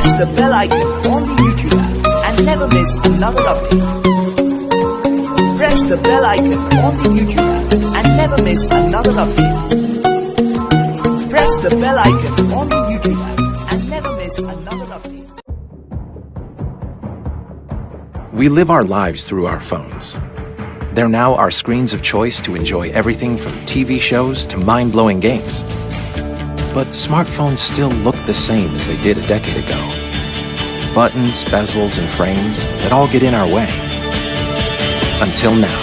Press the bell icon on the YouTube app and never miss another update. Press the bell icon on the YouTube app and never miss another update. Press the bell icon on the YouTube app and never miss another update. We live our lives through our phones. They're now our screens of choice to enjoy everything from TV shows to mind-blowing games. But smartphones still look the same as they did a decade ago. Buttons, bezels, and frames that all get in our way. Until now.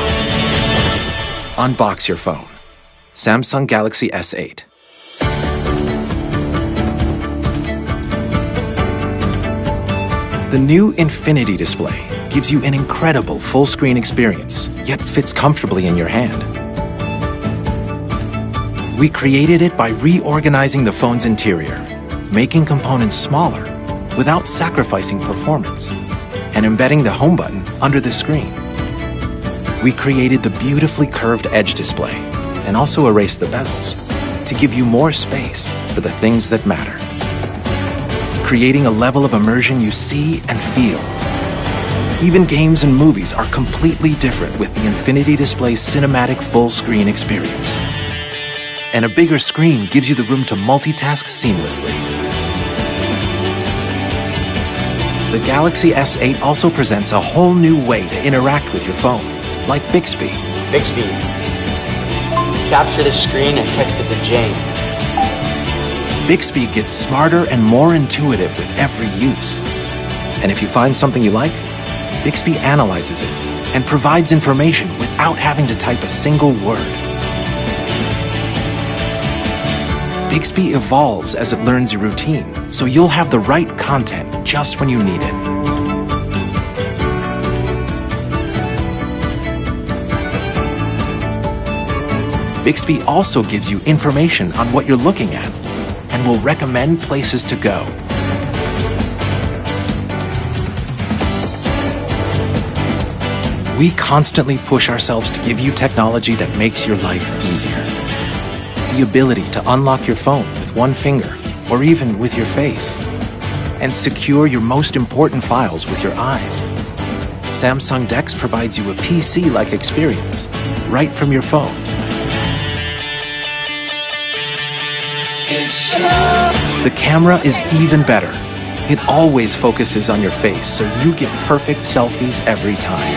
Unbox your phone. Samsung Galaxy S8. The new Infinity display gives you an incredible full-screen experience, yet fits comfortably in your hand. We created it by reorganizing the phone's interior, making components smaller without sacrificing performance, and embedding the home button under the screen. We created the beautifully curved edge display and also erased the bezels to give you more space for the things that matter, creating a level of immersion you see and feel. Even games and movies are completely different with the Infinity display's cinematic full-screen experience. And a bigger screen gives you the room to multitask seamlessly. The Galaxy S8 also presents a whole new way to interact with your phone, like Bixby. Bixby, capture the screen and text it to Jane. Bixby gets smarter and more intuitive with every use. And if you find something you like, Bixby analyzes it and provides information without having to type a single word. Bixby evolves as it learns your routine, so you'll have the right content just when you need it. Bixby also gives you information on what you're looking at and will recommend places to go. We constantly push ourselves to give you technology that makes your life easier. The ability to unlock your phone with one finger or even with your face, and secure your most important files with your eyes. Samsung DeX provides you a PC-like experience right from your phone. The camera is even better. It always focuses on your face, so you get perfect selfies every time.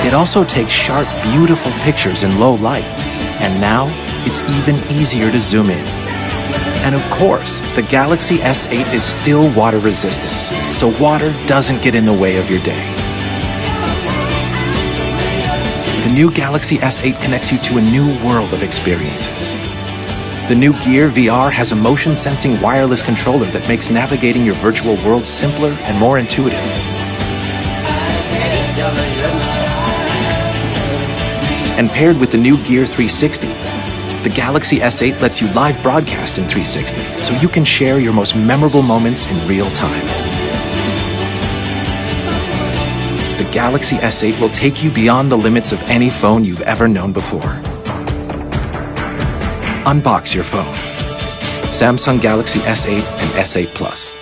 It also takes sharp, beautiful pictures in low light, and now it's even easier to zoom in. And of course, the Galaxy S8 is still water resistant, so water doesn't get in the way of your day. The new Galaxy S8 connects you to a new world of experiences. The new Gear VR has a motion-sensing wireless controller that makes navigating your virtual world simpler and more intuitive. And paired with the new Gear 360, the Galaxy S8 lets you live broadcast in 360, so you can share your most memorable moments in real time. The Galaxy S8 will take you beyond the limits of any phone you've ever known before. Unbox your phone. Samsung Galaxy S8 and S8 Plus.